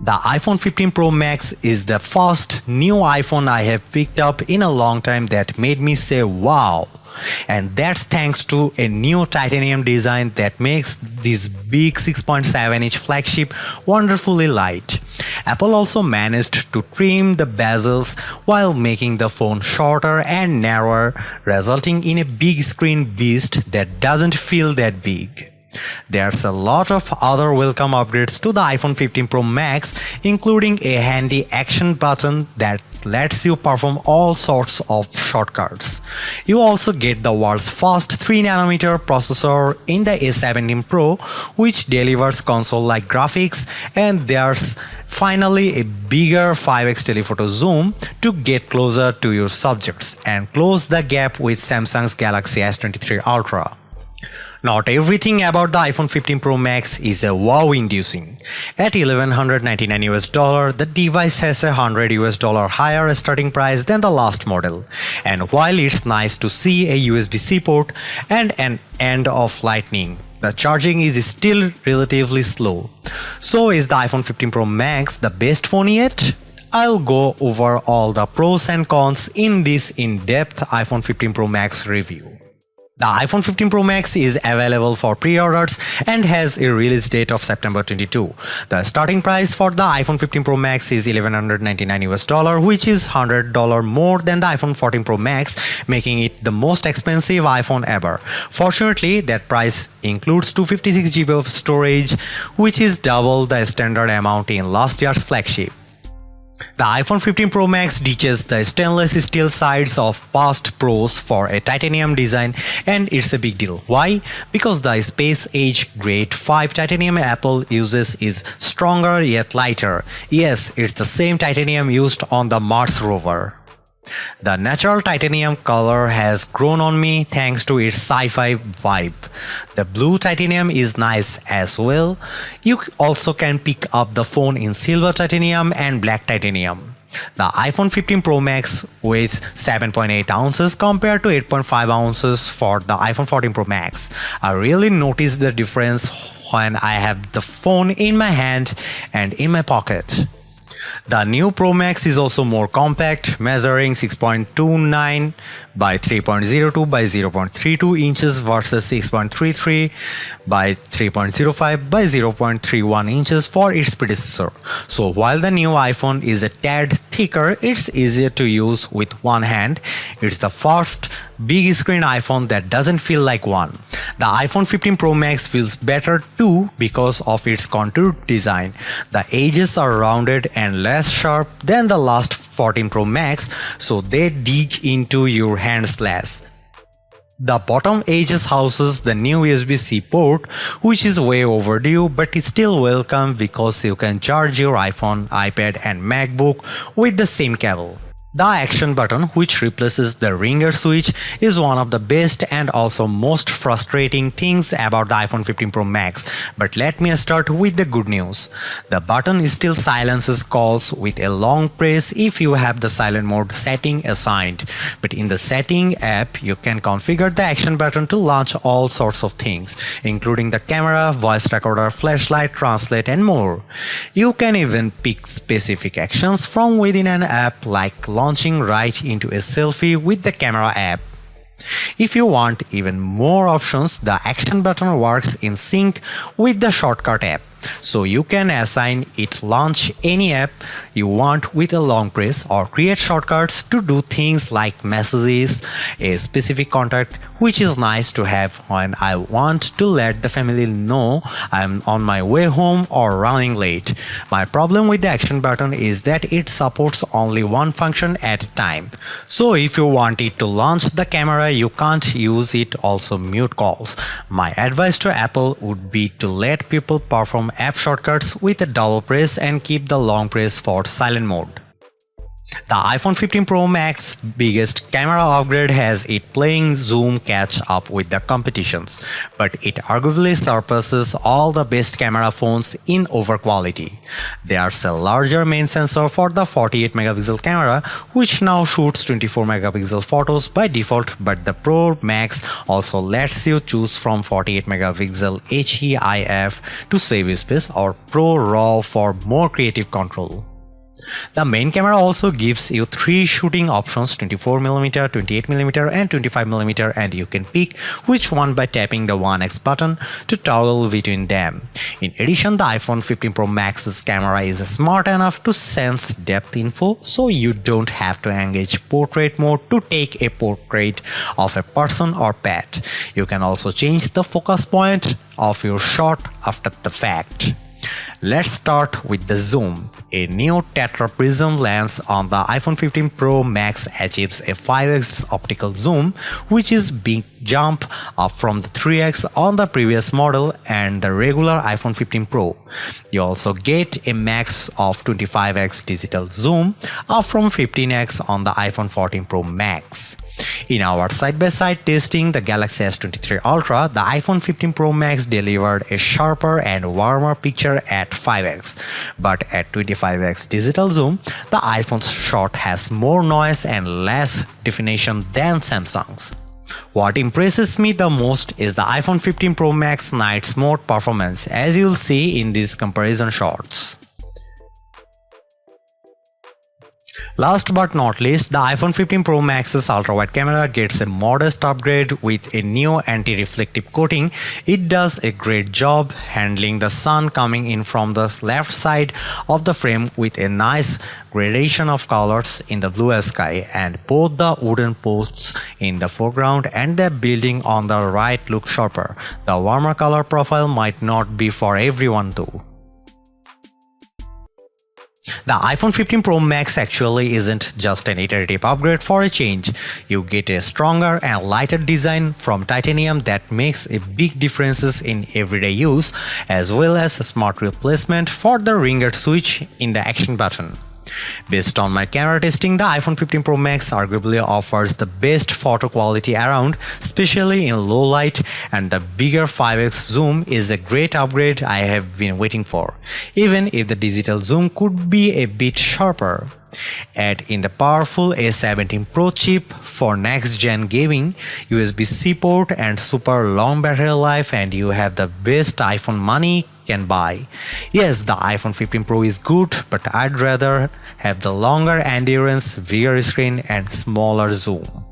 The iPhone 15 Pro Max is the first new iPhone I have picked up in a long time that made me say wow. And that's thanks to a new titanium design that makes this big 6.7-inch flagship wonderfully light. Apple also managed to trim the bezels while making the phone shorter and narrower, resulting in a big screen beast that doesn't feel that big. There's a lot of other welcome upgrades to the iPhone 15 Pro Max, including a handy action button that lets you perform all sorts of shortcuts. You also get the world's first 3nm processor in the A17 Pro, which delivers console-like graphics, and there's finally a bigger 5x telephoto zoom to get closer to your subjects and close the gap with Samsung's Galaxy S23 Ultra. Not everything about the iPhone 15 Pro Max is a wow-inducing. At $1,199, the device has a $100 higher starting price than the last model. And while it's nice to see a USB-C port and an end of Lightning, the charging is still relatively slow. So is the iPhone 15 Pro Max the best phone yet? I'll go over all the pros and cons in this in-depth iPhone 15 Pro Max review. The iPhone 15 Pro Max is available for pre-orders and has a release date of September 22. The starting price for the iPhone 15 Pro Max is $1,199, which is $100 more than the iPhone 14 Pro Max, making it the most expensive iPhone ever. Fortunately, that price includes 256GB of storage, which is double the standard amount in last year's flagship. The iPhone 15 Pro Max ditches the stainless steel sides of past Pros for a titanium design, and it's a big deal. Why? Because the Space Age Grade 5 titanium Apple uses is stronger yet lighter. Yes, it's the same titanium used on the Mars rover. The natural titanium color has grown on me thanks to its sci-fi vibe. The blue titanium is nice as well. You also can pick up the phone in silver titanium and black titanium. The iPhone 15 Pro Max weighs 7.8 ounces compared to 8.5 ounces for the iPhone 14 Pro Max. I really notice the difference when I have the phone in my hand and in my pocket. The new Pro Max is also more compact, measuring 6.29 by 3.02 by 0.32 inches versus 6.33 by 3.05 by 0.31 inches for its predecessor. So while the new iPhone is a tad thicker, it's easier to use with one hand. It's the first big screen iPhone that doesn't feel like one. The iPhone 15 Pro Max feels better too because of its contoured design. The edges are rounded and less sharp than the last 14 Pro Max, so they dig into your hands less. The bottom edges houses the new USB-C port, which is way overdue, but it's still welcome because you can charge your iPhone, iPad and MacBook with the same cable. The action button, which replaces the ringer switch, is one of the best and also most frustrating things about the iPhone 15 Pro Max. But let me start with the good news. The button still silences calls with a long press if you have the silent mode setting assigned. But in the setting app, you can configure the action button to launch all sorts of things, including the camera, voice recorder, flashlight, translate and more. You can even pick specific actions from within an app, like launching right into a selfie with the camera app. If you want even more options, the action button works in sync with the shortcut app. So you can assign it launch any app you want with a long press or create shortcuts to do things like messages, a specific contact, which is nice to have when I want to let the family know I'm on my way home or running late. My problem with the action button is that it supports only one function at a time. So if you want it to launch the camera, you can't use it also mute calls. My advice to Apple would be to let people perform app shortcuts with a double press and keep the long press for silent mode. The iPhone 15 Pro Max biggest camera upgrade has it playing zoom catch up with the competitions, but it arguably surpasses all the best camera phones in over quality. There's a larger main sensor for the 48 megapixel camera, which now shoots 24 megapixel photos by default, but the Pro Max also lets you choose from 48 megapixel HEIF to save space or Pro RAW for more creative control. The main camera also gives you three shooting options: 24mm, 28mm and 25mm, and you can pick which one by tapping the 1x button to toggle between them. In addition, the iPhone 15 Pro Max's camera is smart enough to sense depth info, so you don't have to engage portrait mode to take a portrait of a person or pet. You can also change the focus point of your shot after the fact. Let's start with the zoom. A new tetraprism lens on the iPhone 15 Pro Max achieves a 5x optical zoom, which is big jump up from the 3x on the previous model and the regular iPhone 15 Pro. You also get a max of 25x digital zoom, up from 15x on the iPhone 14 Pro Max. In our side-by-side testing the Galaxy S23 Ultra, the iPhone 15 Pro Max delivered a sharper and warmer picture at 5x, but at 25x digital zoom, the iPhone's shot has more noise and less definition than Samsung's. What impresses me the most is the iPhone 15 Pro Max night mode performance, as you'll see in these comparison shots. Last but not least, the iPhone 15 Pro Max's ultra-wide camera gets a modest upgrade with a new anti-reflective coating. It does a great job handling the sun coming in from the left side of the frame with a nice gradation of colors in the blue sky, and both the wooden posts in the foreground and the building on the right look sharper. The warmer color profile might not be for everyone though. The iPhone 15 Pro Max actually isn't just an iterative upgrade for a change. You get a stronger and lighter design from titanium that makes a big differences in everyday use, as well as a smart replacement for the ringer switch in the action button. Based on my camera testing, the iPhone 15 Pro Max arguably offers the best photo quality around, especially in low light, and the bigger 5x zoom is a great upgrade I have been waiting for, even if the digital zoom could be a bit sharper. Add in the powerful A17 Pro chip for next-gen gaming, USB-C port and super long battery life, and you have the best iPhone money can buy. Yes, the iPhone 15 Pro is good, but I'd rather have the longer endurance, bigger screen and smaller zoom.